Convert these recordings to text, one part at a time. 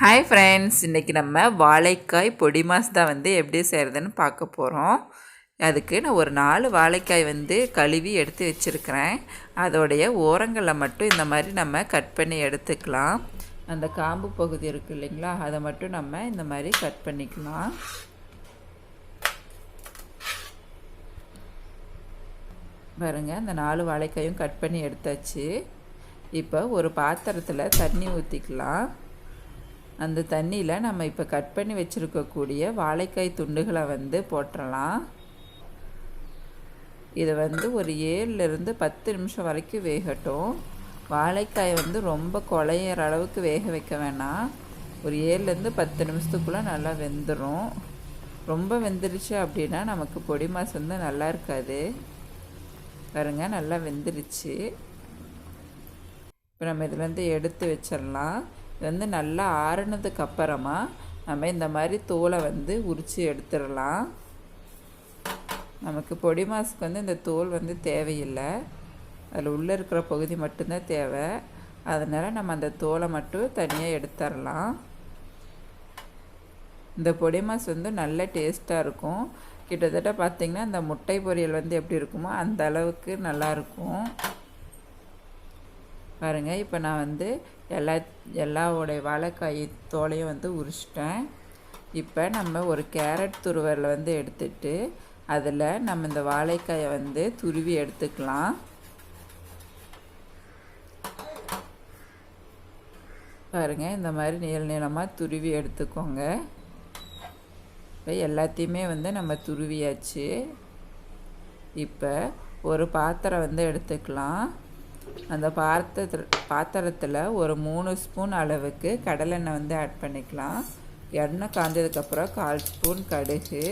Hi friends, இன்றைக்கி நம்ம வாழைக்காய் பொடிமாஸ் தான் எப்படி செய்கிறதுன்னு பார்க்க போகிறோம். அதுக்கு நான் ஒரு 4 வாழைக்காய் கழுவி எடுத்து வச்சுருக்கிறேன். அதோடைய ஓரங்களை மட்டும் இந்த மாதிரி நம்ம கட் பண்ணி எடுத்துக்கலாம். அந்த காம்பு பகுதி இருக்குது இல்லைங்களா, அதை மட்டும் நம்ம இந்த மாதிரி கட் பண்ணிக்கலாம். பாருங்கள், அந்த 4 வாழைக்காயும் கட் பண்ணி எடுத்தாச்சு. இப்போ ஒரு பாத்திரத்தில் தண்ணி ஊற்றிக்கலாம். அந்த தண்ணியில் நம்ம இப்போ கட் பண்ணி வச்சுருக்கக்கூடிய வாழைக்காய் துண்டுகளை போட்டுடலாம். இதை ஒரு 7லேருந்து 10 நிமிஷம் வரைக்கும் வேகட்டும். வாழைக்காய் ரொம்ப குழையிற அளவுக்கு வேக வைக்க வேணாம். ஒரு 7லேருந்து 10 நிமிஷத்துக்குள்ளே நல்லா வெந்துடும். ரொம்ப வெந்துருச்சு அப்படின்னா நமக்கு பொடி மாஸ் நல்லா இருக்காது. பாருங்கள், நல்லா வெந்துருச்சு. இப்போ நம்ம இதில் எடுத்து வச்சிடலாம். இது நல்லா ஆறுனதுக்கு அப்புறமா நம்ம இந்த மாதிரி தோலை உரித்து எடுத்துடலாம். நமக்கு பொடி மாஸுக்கு இந்த தோல் தேவையில்லை. அதில் உள்ளே இருக்கிற பகுதி மட்டும்தான் தேவை. அதனால் நம்ம அந்த தோலை மட்டும் தனியாக எடுத்துடலாம். இந்த பொடி மாஸ் நல்ல டேஸ்ட்டாக இருக்கும். கிட்டத்தட்ட பார்த்திங்கன்னா இந்த முட்டை பொரியல் எப்படி இருக்குமோ அந்த அளவுக்கு நல்லாயிருக்கும். பாருங்கள், இப்போ நான் எல்லாவோடைய வாழைக்காய் தோலையும் உரிச்சிட்டேன். இப்போ நம்ம ஒரு கேரட் துருவலை எடுத்துட்டு அதில் நம்ம இந்த வாழைக்காயை துருவி எடுத்துக்கலாம். பாருங்கள், இந்த மாதிரி நீளமாக துருவி எடுத்துக்கோங்க. இப்போ எல்லாத்தையுமே நம்ம துருவியாச்சு. இப்போ ஒரு பாத்திரம் எடுத்துக்கலாம். அந்த பாத்திரத்தில் ஒரு 3 ஸ்பூன் அளவுக்கு கடலெண்ணெய் ஆட் பண்ணிக்கலாம். எண்ணெய் காய்ஞ்சதுக்கப்புறம் 1/4 ஸ்பூன் கடுகு,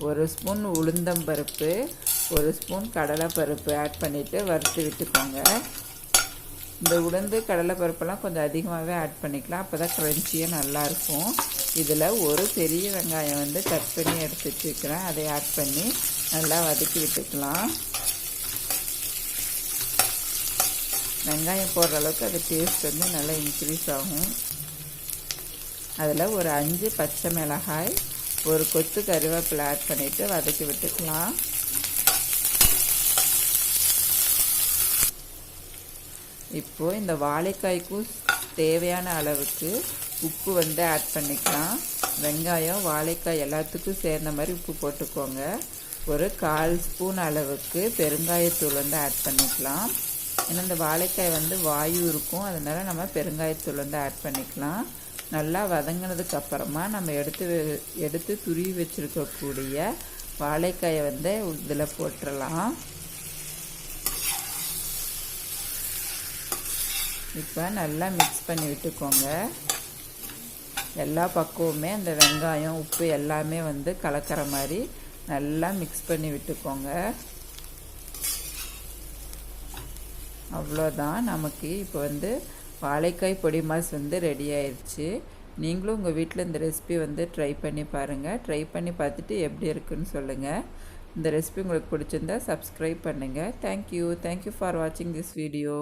1 ஸ்பூன் உளுந்தம்பருப்பு, 1 ஸ்பூன் கடலைப்பருப்பு ஆட் பண்ணிவிட்டு வறுத்து விட்டுக்கோங்க. இந்த உளுந்து கடலைப்பருப்பெல்லாம் கொஞ்சம் அதிகமாகவே ஆட் பண்ணிக்கலாம். அப்போ தான் க்ரன்ச்சியாக நல்லாயிருக்கும். இதில் ஒரு பெரிய வெங்காயம் கட் பண்ணி எடுத்து வச்சுக்கிறேன். அதை ஆட் பண்ணி நல்லா வதக்கி விட்டுக்கலாம். வெங்காயம் போடுற அளவுக்கு அது டேஸ்ட் நல்லா இன்க்ரீஸ் ஆகும். அதில் ஒரு 5 பச்சை மிளகாய், ஒரு கொத்து கருவேப்பிலை ஆட் பண்ணிவிட்டு வதக்கி விட்டுக்கலாம். இப்போது இந்த வாழைக்காய்க்கும் தேவையான அளவுக்கு உப்பு ஆட் பண்ணிக்கலாம். வெங்காயம் வாழைக்காய் எல்லாத்துக்கும் சேர்ந்த மாதிரி உப்பு போட்டுக்கோங்க. ஒரு 1/4 ஸ்பூன் அளவுக்கு பெருங்காயத்தூள் ஆட் பண்ணிக்கலாம். ஏன்னா இந்த வாழைக்காய் வாயு இருக்கும், அதனால் நம்ம பெருங்காயத்தூள் ஆட் பண்ணிக்கலாம். நல்லா வதங்கினதுக்கு அப்புறமா நம்ம எடுத்து துருவி வச்சுருக்கக்கூடிய வாழைக்காயை இதில் போட்டுடலாம். இப்போ நல்லா மிக்ஸ் பண்ணி விட்டுக்கோங்க. எல்லா பக்கமுமே அந்த வெங்காயம் உப்பு எல்லாமே கலக்கிற மாதிரி நல்லா மிக்ஸ் பண்ணி விட்டுக்கோங்க. அவ்வளோதான், நமக்கு இப்போ வாழைக்காய் பொடி மாஸ் ரெடி ஆயிடுச்சு. நீங்களும் உங்கள் வீட்டில் இந்த ரெசிபி ட்ரை பண்ணி பாருங்கள். ட்ரை பண்ணி பார்த்துட்டு எப்படி இருக்குன்னு சொல்லுங்கள். இந்த ரெசிபி உங்களுக்கு பிடிச்சிருந்தா சப்ஸ்கிரைப் பண்ணுங்கள். தேங்க்யூ ஃபார் வாட்சிங் திஸ் வீடியோ.